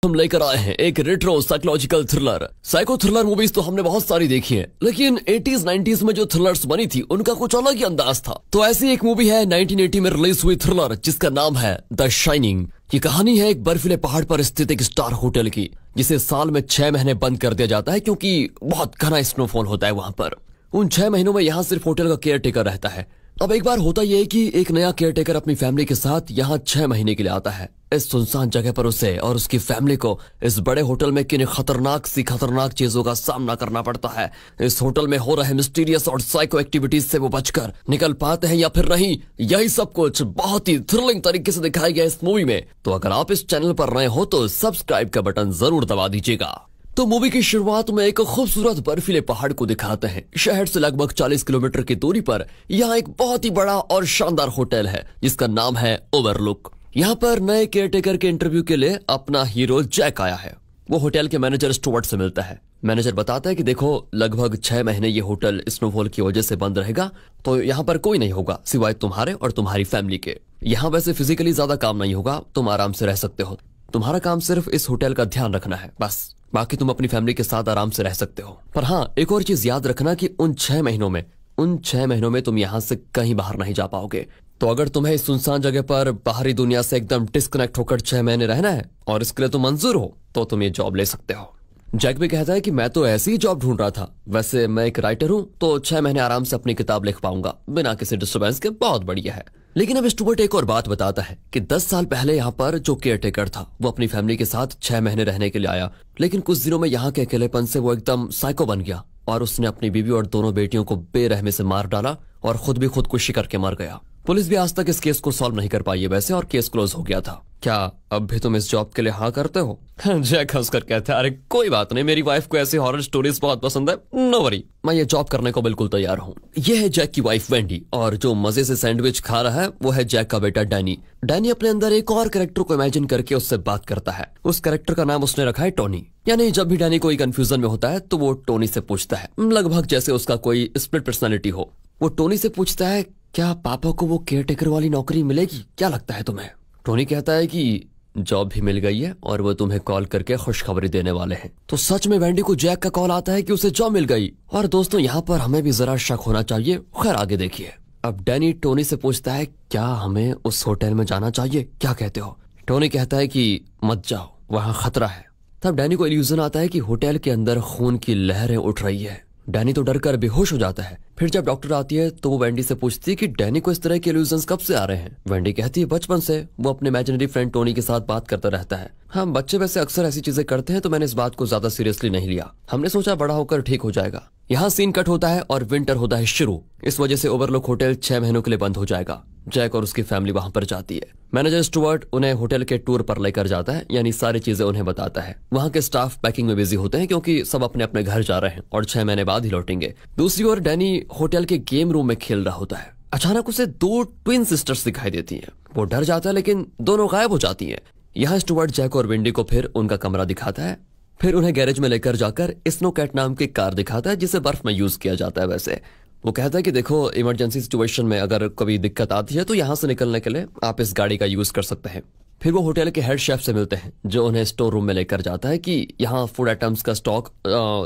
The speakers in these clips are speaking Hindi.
हम लेकर आए हैं एक retro psychological thriller. Psycho thriller movies तो हमने बहुत सारी देखी हैं, लेकिन 80s 90s में जो थ्रिलर्स बनी थी उनका कुछ अलग ही अंदाज था। तो ऐसी एक मूवी है 1980 में रिलीज हुई थ्रिलर जिसका नाम है द शाइनिंग। ये कहानी है एक बर्फीले पहाड़ पर स्थित एक स्टार होटल की, जिसे साल में 6 महीने बंद कर दिया जाता है क्योंकि बहुत घना स्नोफॉल होता है वहां पर। उन 6 महीनों में यहाँ सिर्फ होटल का केयर टेकर रहता है। अब एक बार होता यह है कि एक नया केयर टेकर अपनी फैमिली के साथ यहाँ 6 महीने के लिए आता है। इस सुनसान जगह पर उसे और उसकी फैमिली को इस बड़े होटल में किन खतरनाक चीजों का सामना करना पड़ता है। इस होटल में हो रहे मिस्टीरियस और साइको एक्टिविटीज से वो बचकर निकल पाते हैं या फिर नहीं, यही सब कुछ बहुत ही थ्रिलिंग तरीके से दिखाया गया इस मूवी में। तो अगर आप इस चैनल पर नए हो तो सब्सक्राइब का बटन जरूर दबा दीजिएगा। तो मूवी की शुरुआत में एक खूबसूरत बर्फीले पहाड़ को दिखाते हैं। शहर से लगभग 40 किलोमीटर की दूरी पर यहाँ एक बहुत ही बड़ा और शानदार होटल है जिसका नाम है ओवरलुक। यहाँ पर नए केयरटेकर के इंटरव्यू के लिए अपना हीरो जैक आया है। वो होटल के मैनेजर स्टुअर्ट से मिलता है। मैनेजर बताता है कि देखो, लगभग 6 महीने ये होटल स्नोफॉल की वजह से बंद रहेगा, तो यहाँ पर कोई नहीं होगा सिवाय तुम्हारे और तुम्हारी फैमिली के। यहाँ वैसे फिजिकली ज्यादा काम नहीं होगा, तुम आराम से रह सकते हो। तुम्हारा काम सिर्फ इस होटल का ध्यान रखना है, बस। बाकी तुम अपनी फैमिली के साथ आराम से रह सकते हो। पर हाँ, एक और चीज याद रखना कि उन 6 महीनों में तुम यहाँ से कहीं बाहर नहीं जा पाओगे। तो अगर तुम्हें इस सुनसान जगह पर बाहरी दुनिया से एकदम डिस्कनेक्ट होकर 6 महीने रहना है और इसके लिए तुम मंजूर हो, तो तुम ये जॉब ले सकते हो। जैक भी कहता है कि मैं तो ऐसी ही जॉब ढूंढ रहा था। वैसे मैं एक राइटर हूँ, तो 6 महीने आराम से अपनी किताब लिख पाऊंगा बिना किसी डिस्टर्बेंस के। बहुत बढ़िया है। लेकिन अब स्टुअर्ट एक और बात बताता है कि 10 साल पहले यहाँ पर जो केयरटेकर था वो अपनी फैमिली के साथ 6 महीने रहने के लिए आया, लेकिन कुछ दिनों में यहाँ के अकेलेपन से वो एकदम साइको बन गया और उसने अपनी बीवी और दोनों बेटियों को बेरहमी से मार डाला और खुद भी खुदकुशी करके मर गया। पुलिस भी आज तक इस केस को सॉल्व नहीं कर पाई है वैसे, और केस क्लोज हो गया था। क्या अब भी तुम इस जॉब के लिए हाँ करते हो? जैक हंसकर कहता है, अरे कोई बात नहीं, मेरी वाइफ को ऐसी हॉरर स्टोरीज बहुत पसंद है, नो वरी, मैं ये जॉब करने को बिल्कुल तैयार हूँ। ये है जैक की वाइफ वेंडी, और जो मजे से सैंडविच खा रहा है वो है जैक का बेटा डैनी। डैनी अपने अंदर एक और कैरेक्टर को इमेजिन करके उससे बात करता है। उस कैरेक्टर का नाम उसने रखा है टोनी। यानी जब भी डैनी कोई कंफ्यूजन में होता है तो वो टोनी से पूछता है, लगभग जैसे उसका कोई स्प्लिट पर्सनैलिटी हो। वो टोनी से पूछता है, क्या पापा को वो केयरटेकर वाली नौकरी मिलेगी? क्या लगता है तुम्हें? टोनी कहता है कि जॉब भी मिल गई है और वो तुम्हें कॉल करके खुशखबरी देने वाले हैं। तो सच में वेंडी को जैक का कॉल आता है कि उसे जॉब मिल गई। और दोस्तों, यहाँ पर हमें भी जरा शक होना चाहिए। खैर, आगे देखिए। अब डैनी टोनी से पूछता है, क्या हमें उस होटल में जाना चाहिए? क्या कहते हो? टोनी कहता है कि मत जाओ, वहाँ खतरा है। तब डैनी को इल्यूजन आता है कि होटल के अंदर खून की लहरें उठ रही है। डैनी तो डरकर बेहोश हो जाता है। फिर जब डॉक्टर आती है तो वो वेंडी से पूछती है कि डैनी को इस तरह के इल्यूजन्स कब से आ रहे हैं। वेंडी कहती है, बचपन से वो अपने इमेजिनरी फ्रेंड टोनी के साथ बात करता रहता है। हम बच्चे वैसे अक्सर ऐसी चीजें करते हैं, तो मैंने इस बात को ज्यादा सीरियसली नहीं लिया। हमने सोचा बड़ा होकर ठीक हो जाएगा। यहाँ सीन कट होता है और विंटर होता है शुरू। इस वजह से ओवरलुक होटल 6 महीनों के लिए बंद हो जाएगा। जैक और उसकी फैमिली वहां पर जाती है। मैनेजर स्टुअर्ट उन्हें होटल के टूर पर लेकर जाता है, यानी सारी चीजें उन्हें बताता है। वहां के स्टाफ पैकिंग में बिजी होते हैं क्योंकि सब अपने अपने घर जा रहे हैं और 6 महीने बाद ही लौटेंगे। दूसरी ओर डैनी होटल के गेम रूम में खेल रहा होता है। अचानक उसे 2 ट्विन सिस्टर्स दिखाई देती हैं। वो डर जाता है, लेकिन दोनों गायब हो जाती हैं। यहाँ स्टुअर्ट जैक और विंडी को फिर उनका कमरा दिखाता है। फिर उन्हें गैरेज में लेकर जाकर स्नो कैट नाम की कार दिखाता है जिसे बर्फ में यूज किया जाता है। वैसे वो कहता है कि देखो, इमरजेंसी सिचुएशन में अगर कभी दिक्कत आती है तो यहाँ से निकलने के लिए आप इस गाड़ी का यूज कर सकते हैं। फिर वो होटल के हेड शेफ से मिलते हैं जो उन्हें स्टोर रूम में लेकर जाता है कि यहाँ फूड आइटम्स का स्टॉक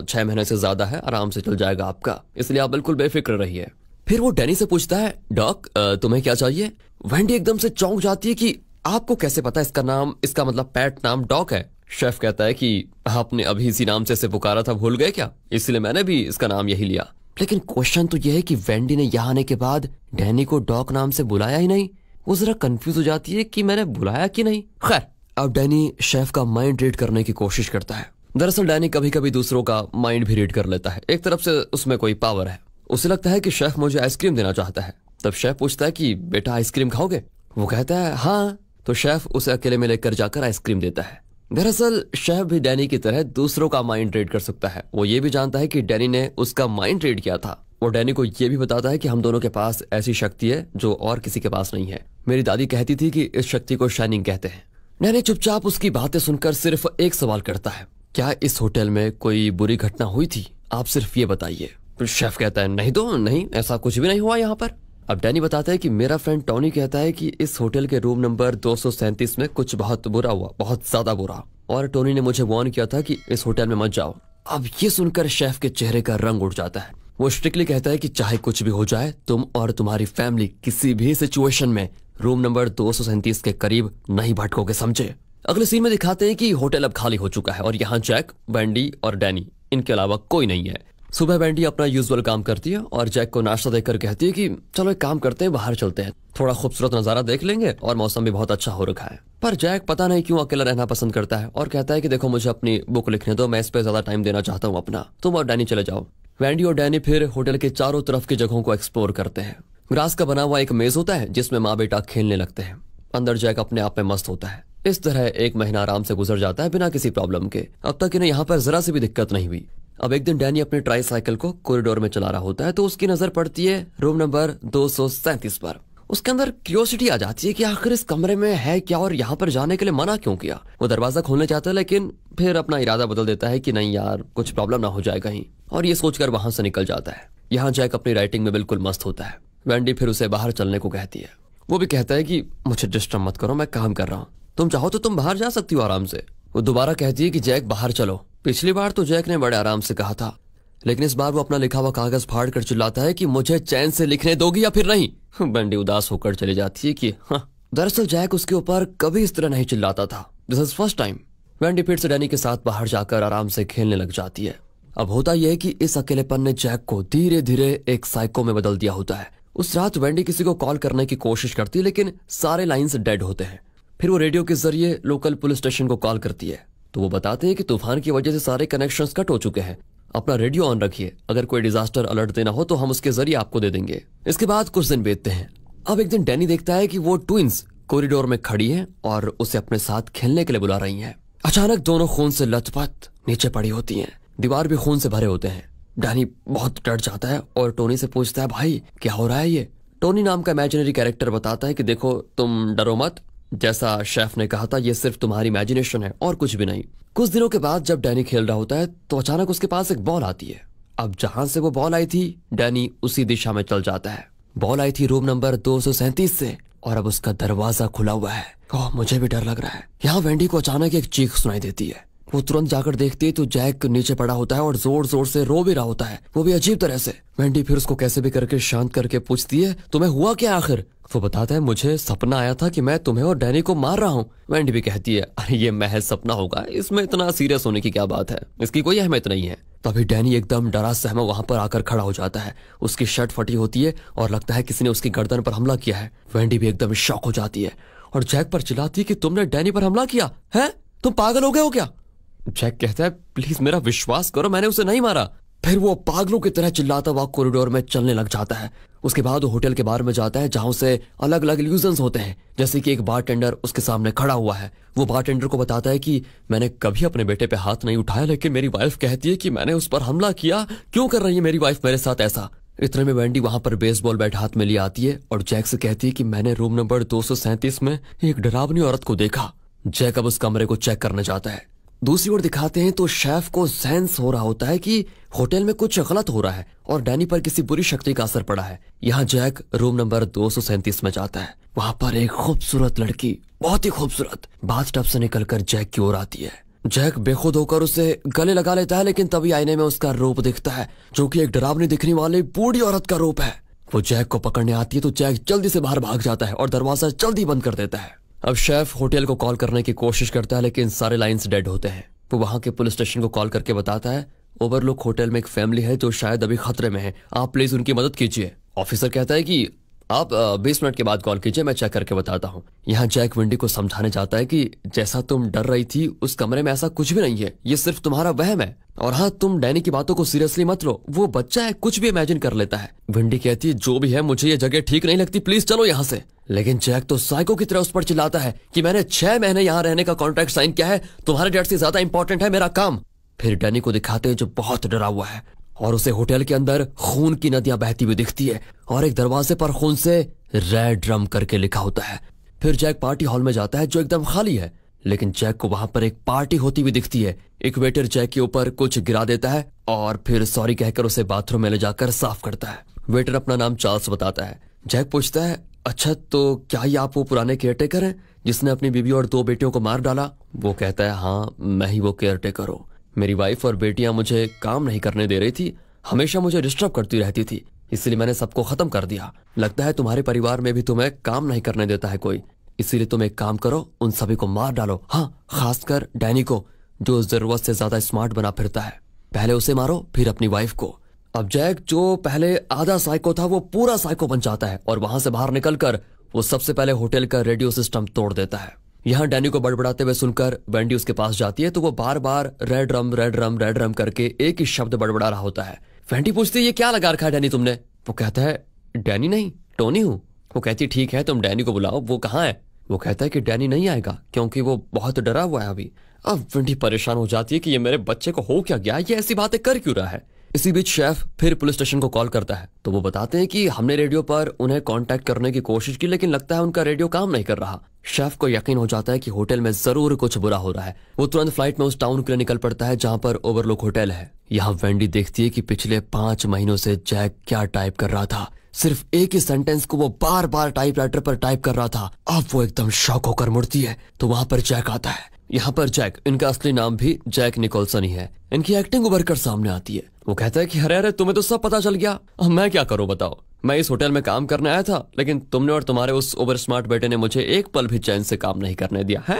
6 महीने से ज्यादा है, आराम से चल जाएगा आपका, इसलिए आप बिल्कुल बेफिक्र रहिए। फिर वो डैनी से पूछता है, डॉक तुम्हें क्या चाहिए? वेंडी एकदम से चौंक जाती है कि आपको कैसे पता इसका मतलब पेट नाम डॉक है? शेफ कहता है कि आपने अभी इसी नाम से इसे पुकारा था, भूल गए क्या? इसलिए मैंने भी इसका नाम यही लिया। लेकिन क्वेश्चन तो यह है कि वेंडी ने यहाँ आने के बाद डैनी को डॉक नाम से बुलाया ही नहीं। वो जरा कंफ्यूज हो जाती है कि मैंने बुलाया कि नहीं। खैर, अब डैनी शेफ का माइंड रीड करने की कोशिश करता है। दरअसल डैनी कभी कभी दूसरों का माइंड भी रीड कर लेता है। एक तरफ से उसमें कोई पावर है। उसे लगता है कि शेफ मुझे आइसक्रीम देना चाहता है। तब शेफ पूछता है कि बेटा आइसक्रीम खाओगे? वो कहता है हाँ। तो शेफ उसे अकेले में लेकर जाकर आइसक्रीम देता है। दरअसल शेफ भी डैनी की तरह दूसरों का माइंड रीड कर सकता है। वो ये भी जानता है कि डैनी ने उसका माइंड रीड किया था। वो डैनी को ये भी बताता है कि हम दोनों के पास ऐसी शक्ति है जो और किसी के पास नहीं है। मेरी दादी कहती थी कि इस शक्ति को शाइनिंग कहते हैं। डैनी चुपचाप उसकी बातें सुनकर सिर्फ एक सवाल करता है, क्या इस होटल में कोई बुरी घटना हुई थी? आप सिर्फ ये बताइए। शेफ कहता है, नहीं, ऐसा कुछ भी नहीं हुआ यहाँ पर। अब डैनी बताता है कि मेरा फ्रेंड टोनी कहता है कि इस होटल के रूम नंबर 237 में कुछ बहुत बुरा हुआ, बहुत ज्यादा बुरा। और टोनी ने मुझे वार्न किया था कि इस होटल में मत जाओ। अब ये सुनकर शेफ के चेहरे का रंग उड़ जाता है। वो स्ट्रिक्टली कहता है कि चाहे कुछ भी हो जाए, तुम और तुम्हारी फैमिली किसी भी सिचुएशन में रूम नंबर 237 के करीब नहीं भटकोगे, समझे। अगले सीन में दिखाते हैं कि होटल अब खाली हो चुका है और यहाँ जैक, वेंडी और डैनी, इनके अलावा कोई नहीं है। सुबह वेंडी अपना यूजुअल काम करती है और जैक को नाश्ता देकर कहती है कि चलो एक काम करते हैं, बाहर चलते हैं, थोड़ा खूबसूरत नजारा देख लेंगे और मौसम भी बहुत अच्छा हो रखा है। पर जैक पता नहीं क्यों अकेला रहना पसंद करता है और कहता है कि देखो मुझे अपनी बुक लिखने दो, मैं इस पे ज्यादा टाइम देना चाहता हूँ अपना, तुम और डैनी चले जाओ। वेंडी और डैनी फिर होटल के चारों तरफ की जगहों को एक्सप्लोर करते हैं। ग्रास का बना हुआ एक मेज होता है जिसमें माँ बेटा खेलने लगते हैं। अंदर जैक अपने आप में मस्त होता है। इस तरह 1 महीना आराम से गुजर जाता है बिना किसी प्रॉब्लम के। अब तक इन्हें यहाँ पर जरा से भी दिक्कत नहीं हुई। अब एक दिन डैनी अपने ट्राईसाइकिल को कॉरिडोर में चला रहा होता है तो उसकी नजर पड़ती है रूम नंबर 237 पर। उसके अंदर क्यूरियोसिटी आ जाती है कि आखिर इस कमरे में है क्या और यहाँ पर जाने के लिए मना क्यों किया। वो दरवाजा खोलने चाहता है लेकिन फिर अपना इरादा बदल देता है कि नहीं यार, कुछ प्रॉब्लम ना हो जाए कहीं, और ये सोचकर वहां से निकल जाता है। यहाँ जैक अपनी राइटिंग में बिल्कुल मस्त होता है। वेंडी फिर उसे बाहर चलने को कहती है। वो भी कहता है कि मुझे डिस्टर्ब मत करो, मैं काम कर रहा हूँ, तुम चाहो तो तुम बाहर जा सकती हो आराम से। वो दोबारा कहती है कि जैक बाहर चलो। पिछली बार तो जैक ने बड़े आराम से कहा था, लेकिन इस बार वो अपना लिखा हुआ कागज फाड़ कर चिल्लाता है कि मुझे चैन से लिखने दोगी या फिर नहीं। वेंडी उदास होकर चली जाती है कि दरअसल जैक उसके ऊपर कभी इस तरह नहीं चिल्लाता था, this is first time. Wendy फिर से डैनी के साथ बाहर जाकर आराम से खेलने लग जाती है। अब होता यह है कि इस अकेलेपन ने जैक को धीरे धीरे एक साइको में बदल दिया होता है। उस रात वेंडी किसी को कॉल करने की कोशिश करती है लेकिन सारे लाइंस डेड होते हैं। फिर वो रेडियो के जरिए लोकल पुलिस स्टेशन को कॉल करती है तो वो बताते हैं कि तूफान की वजह से सारे कनेक्शंस कट हो चुके हैं, अपना रेडियो ऑन रखिए, अगर कोई डिजास्टर अलर्ट देना हो तो हम उसके जरिए आपको दे देंगे। इसके बाद कुछ दिन बीतते हैं। अब एक दिन डैनी देखता है कि वो ट्विंस कॉरिडोर में खड़ी हैं और उसे अपने साथ खेलने के लिए बुला रही हैं। अचानक दोनों खून से लथपथ नीचे पड़ी होती हैं, दीवार भी खून से भरे होते हैं। डैनी बहुत डर जाता है और टोनी से पूछता है भाई क्या हो रहा है ये। टोनी नाम का इमेजिनरी कैरेक्टर बताता है कि देखो तुम डरो मत, जैसा शेफ ने कहा था ये सिर्फ तुम्हारी इमेजिनेशन है और कुछ भी नहीं। कुछ दिनों के बाद जब डैनी खेल रहा होता है तो अचानक उसके पास एक बॉल आती है। अब जहां से वो बॉल आई थी डैनी उसी दिशा में चल जाता है। बॉल आई थी रूम नंबर 237 से और अब उसका दरवाजा खुला हुआ है। ओह मुझे भी डर लग रहा है। यहाँ वेंडी को अचानक एक चीख सुनाई देती है। वो तुरंत जाकर देखती है तो जैक नीचे पड़ा होता है और जोर जोर से रो भी रहा होता है, वो भी अजीब तरह से। वेंडी फिर उसको कैसे भी करके शांत करके पूछती है तुम्हें हुआ क्या आखिर। वो बताता है मुझे सपना आया था कि मैं तुम्हें और डैनी को मार रहा हूँ। वेंडी भी कहती है अरे ये महज सपना होगा, इसमें इतना सीरियस होने की क्या बात है, इसकी कोई अहमियत नहीं है। तभी डैनी एकदम डरा सहमा वहां पर आकर खड़ा हो जाता है। उसकी शर्ट फटी होती है और लगता है किसी ने उसकी गर्दन पर हमला किया है। वेंडी भी एकदम शॉक हो जाती है और जैक पर चिल्लाती है कि तुमने डैनी पर हमला किया है, तुम पागल हो गए हो क्या। जैक कहता है प्लीज मेरा विश्वास करो, मैंने उसे नहीं मारा। फिर वो पागलों की तरह चिल्लाता हुआ कॉरिडोर में चलने लग जाता है। उसके बाद वो होटल के बार में जाता है जहां से अलग अलग इल्यूजन्स होते हैं, जैसे कि एक बारटेंडर उसके सामने खड़ा हुआ है। वो बारटेंडर को बताता है कि मैंने कभी अपने बेटे पे हाथ नहीं उठाया, लेकिन मेरी वाइफ कहती है कि मैंने उस पर हमला किया, क्यों कर रही है मेरी वाइफ मेरे साथ ऐसा। इतने में वेंडी वहां पर बेसबॉल बैट हाथ में लिए आती है और जैक से कहती है कि मैंने रूम नंबर 237 में एक डरावनी औरत को देखा। जैक अब उस कमरे को चेक करना चाहता है। दूसरी ओर दिखाते हैं तो शेफ को सेंस हो रहा होता है कि होटल में कुछ गलत हो रहा है और डैनी पर किसी बुरी शक्ति का असर पड़ा है। यहाँ जैक रूम नंबर 237 में जाता है। वहां पर एक खूबसूरत लड़की, बहुत ही खूबसूरत, बाथटब से निकलकर जैक की ओर आती है। जैक बेखुद होकर उसे गले लगा लेता है, लेकिन तभी आईने में उसका रूप दिखता है जो कि एक डरावनी दिखने वाली बूढ़ी औरत का रूप है। वो जैक को पकड़ने आती है तो जैक जल्दी से बाहर भाग जाता है और दरवाजा जल्दी बंद कर देता है। अब शेफ होटल को कॉल करने की कोशिश करता है लेकिन सारे लाइंस डेड होते हैं। वो वहां के पुलिस स्टेशन को कॉल करके बताता है ओवरलुक होटल में एक फैमिली है जो शायद अभी खतरे में है, आप प्लीज उनकी मदद कीजिए। ऑफिसर कहता है कि आप 20 मिनट के बाद कॉल कीजिए, मैं चेक करके बताता हूँ। यहाँ जैक वेंडी को समझाने जाता है कि जैसा तुम डर रही थी उस कमरे में ऐसा कुछ भी नहीं है, ये सिर्फ तुम्हारा वहम है। और हाँ, तुम डैनी की बातों को सीरियसली मत लो, वो बच्चा है, कुछ भी इमेजिन कर लेता है। वेंडी कहती है जो भी है मुझे ये जगह ठीक नहीं लगती, प्लीज चलो यहाँ से। लेकिन जैक तो साइको की तरह उस पर चिल्लाता है कि मैंने 6 महीने यहाँ रहने का कॉन्ट्रैक्ट साइन किया है, तुम्हारे डेट से ज्यादा इंपॉर्टेंट है मेरा काम। फिर डैनी को दिखाते हैं जो बहुत डरा हुआ है और उसे होटल के अंदर खून की नदियां बहती हुई दिखती है और एक दरवाजे पर खून से रेड रम करके लिखा होता है। फिर जैक पार्टी हॉल में जाता है जो एकदम खाली है, लेकिन जैक को वहां पर एक पार्टी होती हुई दिखती है। एक वेटर जैक के ऊपर कुछ गिरा देता है और फिर सॉरी कहकर उसे बाथरूम में ले जाकर साफ करता है। वेटर अपना नाम चार्ल्स बताता है। जैक पूछता है अच्छा, तो क्या ये आप वो पुराने केयरटेकर हैं जिसने अपनी बीवी और 2 बेटियों को मार डाला? वो कहता है, हाँ मैं ही वो केयरटेकर हूँ। मेरी वाइफ और बेटियां मुझे काम नहीं करने दे रही थी, हमेशा मुझे डिस्टर्ब करती रहती थी, इसलिए मैंने सबको खत्म कर दिया। लगता है तुम्हारे परिवार में भी तुम्हें काम नहीं करने देता है कोई, इसीलिए तुम एक काम करो, उन सभी को मार डालो। हाँ, खासकर डैनी को, जो जरूरत से ज्यादा स्मार्ट बना फिरता है। पहले उसे मारो, फिर अपनी वाइफ को। अब जैक, जो पहले आधा साइको था, वो पूरा साइको बन जाता है और वहां से बाहर निकलकर वो सबसे पहले होटल का रेडियो सिस्टम तोड़ देता है। यहाँ डैनी को बड़बड़ाते हुए सुनकर वेंडी उसके पास जाती है, तो वो बार बार रेड रम रेड रम रेड रम करके एक ही शब्द बड़बड़ा रहा होता है। वेंडी पूछती है, ये क्या लगा रखा है डैनी तुमने? वो कहता है, डैनी नहीं, टोनी हूँ। वो कहती, ठीक है तुम डैनी को बुलाओ, वो कहाँ है? वो कहता है कि डैनी नहीं आएगा क्योंकि वो बहुत डरा हुआ है अभी। अब वेंडी परेशान हो जाती है कि ये मेरे बच्चे को हो क्या गया, ये ऐसी बातें कर क्यों रहा है। इसी बीच शेफ फिर पुलिस स्टेशन को कॉल करता है, तो वो बताते हैं कि हमने रेडियो पर उन्हें कांटेक्ट करने की कोशिश की, लेकिन लगता है उनका रेडियो काम नहीं कर रहा। शेफ को यकीन हो जाता है कि होटल में जरूर कुछ बुरा हो रहा है। वो तुरंत फ्लाइट में उस टाउन के लिए निकल पड़ता है जहां पर ओवरलुक होटल है। यहाँ वेंडी देखती है कि पिछले 5 महीनों से जैक क्या टाइप कर रहा था। सिर्फ एक ही सेंटेंस को वो बार बार टाइपराइटर पर टाइप कर रहा था। अब वो एकदम शॉक होकर मुड़ती है, तो वहां पर जैक आता है। यहाँ पर जैक, इनका असली नाम भी जैक निकोलसन ही है। इनकी एक्टिंग उभर कर सामने आती है। वो कहता है कि अरे अरे, तुम्हें तो सब पता चल गया, अब मैं क्या करूं बताओ। मैं इस होटल में काम करने आया था, लेकिन तुमने और तुम्हारे उस ओवर स्मार्ट बेटे ने मुझे एक पल भी चैन से काम नहीं करने दिया है,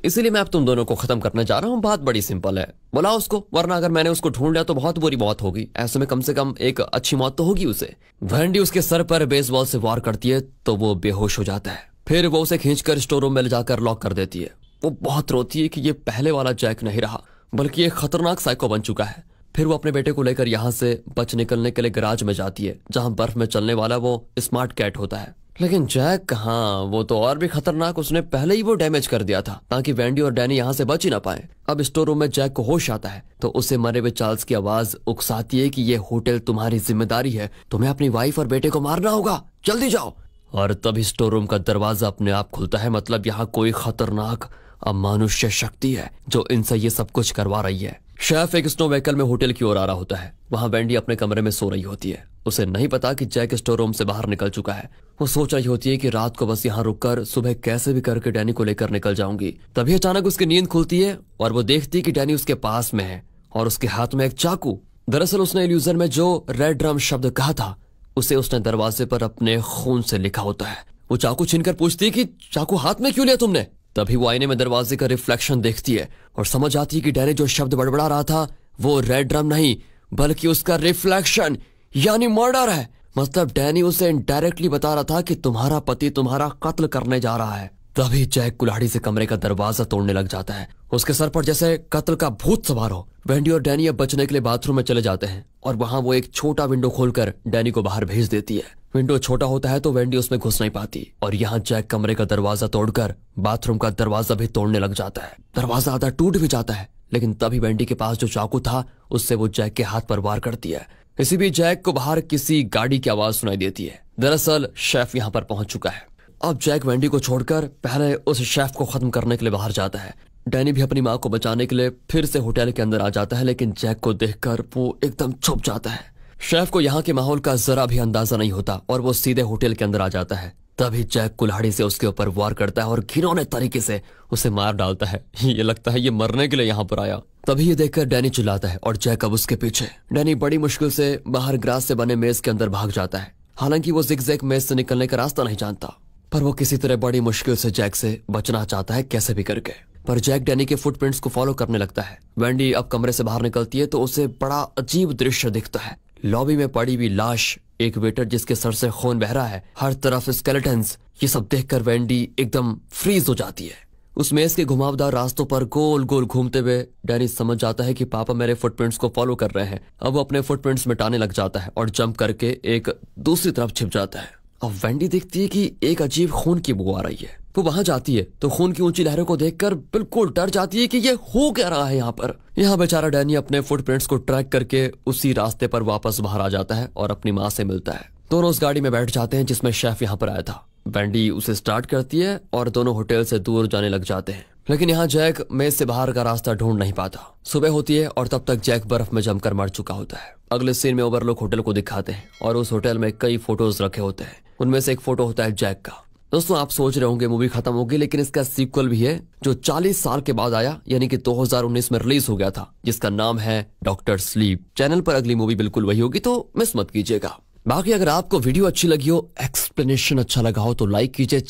इसीलिए मैं अब तुम दोनों को खत्म करने जा रहा हूँ। बात बड़ी सिंपल है, बुलाओ उसको, वरना अगर मैंने उसको ढूंढ लिया तो बहुत बुरी मौत होगी। ऐसे में कम से कम एक अच्छी मौत तो होगी उसे। वेंडी उसके सर पर बेसबॉल से वार करती है तो वो बेहोश हो जाता है। फिर वो उसे खींचकर स्टोर रूम में ले जाकर लॉक कर देती है। वो बहुत रोती है कि ये पहले वाला जैक नहीं रहा, बल्कि एक खतरनाक साइको बन चुका है। फिर वो अपने बेटे को लेकर यहाँ से बच निकलने के लिए गैराज में जाती है, जहाँ बर्फ में चलने वाला वो स्मार्ट कैट होता है। लेकिन जैक कहाँ, वो तो और भी खतरनाक, उसने पहले ही वो डैमेज कर दिया था ताकि वेंडी और डैनी यहाँ से बच ही ना पाए। अब स्टोर रूम में जैक को होश आता है, तो उसे मरे हुए चार्ल्स की आवाज उकसाती है कि ये होटल तुम्हारी जिम्मेदारी है, तुम्हें अपनी वाइफ और बेटे को मारना होगा, जल्दी जाओ। और तभी स्टोर रूम का दरवाजा अपने आप खुलता है। मतलब यहाँ कोई खतरनाक अमानुष्य शक्ति है जो इनसे ये सब कुछ करवा रही है। शेफ एक स्नो व्हीकल में होटल की ओर आ रहा होता है। वहां वेंडी अपने कमरे में सो रही होती है। उसे नहीं पता कि जैक स्टोर रूम से बाहर निकल चुका है। वो सोच रही होती है कि रात को बस यहाँ रुककर सुबह कैसे भी करके डैनी को लेकर निकल जाऊंगी। तभी अचानक उसकी नींद खुलती है और वो देखती है कि डैनी उसके पास में है और उसके हाथ में एक चाकू। दरअसल उसने इल्यूजन में जो रेड ड्रम शब्द कहा था, उसे उसने दरवाजे पर अपने खून से लिखा होता है। वो चाकू छीनकर पूछती है कि चाकू हाथ में क्यों लिया तुमने? तभी वो आईने में दरवाजे का रिफ्लेक्शन देखती है और समझ आती है कि डैनी जो शब्द बड़बड़ा रहा था वो रेड ड्रम नहीं, बल्कि उसका रिफ्लेक्शन यानी मर्डर है। मतलब डैनी उसे इनडायरेक्टली बता रहा था कि तुम्हारा पति तुम्हारा कत्ल करने जा रहा है। तभी जैक कुल्हाड़ी से कमरे का दरवाजा तोड़ने लग जाता है। उसके सर पर जैसे कत्ल का भूत सवार हो। वेंडी और डैनी अब बचने के लिए बाथरूम में चले जाते हैं और वहां वो एक छोटा विंडो खोलकर डैनी को बाहर भेज देती है। विंडो छोटा होता है तो वेंडी उसमें घुस नहीं पाती और यहाँ जैक कमरे का दरवाजा तोड़कर बाथरूम का दरवाजा भी तोड़ने लग जाता है। दरवाजा आधा टूट भी जाता है, लेकिन तभी वेंडी के पास जो चाकू था उससे वो जैक के हाथ पर वार करती है। इसी बीच जैक को बाहर किसी गाड़ी की आवाज सुनाई देती है। दरअसल शेफ यहाँ पर पहुंच चुका है। अब जैक वेंडी को छोड़कर पहले उस शेफ को खत्म करने के लिए बाहर जाता है। डैनी भी अपनी माँ को बचाने के लिए फिर से होटल के अंदर आ जाता है, लेकिन जैक को देखकर वो एकदम छुप जाता है। शेफ को यहाँ के माहौल का जरा भी अंदाजा नहीं होता और वो सीधे होटल के अंदर आ जाता है। तभी जैक कुल्हाड़ी से उसके ऊपर वार करता है और घिनौने तरीके से उसे मार डालता है। ये लगता है ये मरने के लिए यहाँ पर आया। तभी ये देखकर डैनी चिल्लाता है और जैक अब उसके पीछे। डैनी बड़ी मुश्किल से बाहर ग्रास से बने मेज के अंदर भाग जाता है। हालांकि वो जिगजैग मेज से निकलने का रास्ता नहीं जानता, पर वो किसी तरह बड़ी मुश्किल से जैक से बचना चाहता है, कैसे भी करके। पर जैक डैनी के फुटप्रिंट्स को फॉलो करने लगता है। वेंडी अब कमरे से बाहर निकलती है तो उसे बड़ा अजीब दृश्य दिखता है। लॉबी में पड़ी हुई लाश, एक वेटर जिसके सर से खून बह रहा है, हर तरफ स्केलेटन्स। ये सब देखकर वेंडी एकदम फ्रीज हो जाती है। उस मेज के घुमावदार रास्तों पर गोल गोल घूमते हुए डैनी समझ जाता है कि पापा मेरे फुटप्रिंट्स को फॉलो कर रहे हैं। अब वो अपने फुटप्रिंट्स मिटाने लग जाता है और जंप करके एक दूसरी तरफ छिप जाता है। अब वेंडी देखती है कि एक अजीब खून की बू आ रही है। वो वहां जाती है तो खून की ऊंची लहरों को देखकर बिल्कुल डर जाती है कि ये हो क्या रहा है यहाँ पर। यहाँ बेचारा डैनी अपने फुटप्रिंट्स को ट्रैक करके उसी रास्ते पर वापस बाहर आ जाता है और अपनी माँ से मिलता है। दोनों उस गाड़ी में बैठ जाते हैं जिसमें शेफ यहाँ पर आया था। वेंडी उसे स्टार्ट करती है और दोनों होटल से दूर जाने लग जाते हैं। लेकिन यहाँ जैक मेज से बाहर का रास्ता ढूंढ नहीं पाता। सुबह होती है और तब तक जैक बर्फ में जमकर मर चुका होता है। अगले सीन में ओवरलुक होटल को दिखाते हैं और उस होटल में कई फोटोज रखे होते हैं। उनमें से एक फोटो होता है जैक का। दोस्तों आप सोच रहे होंगे मूवी खत्म होगी, लेकिन इसका सीक्वल भी है जो 40 साल के बाद आया, यानी कि 2019 में रिलीज हो गया था, जिसका नाम है डॉक्टर स्लीप। चैनल पर अगली मूवी बिल्कुल वही होगी, तो मिस मत कीजिएगा। बाकी अगर आपको वीडियो अच्छी लगी हो, एक्सप्लेनेशन अच्छा लगा हो तो लाइक कीजिए।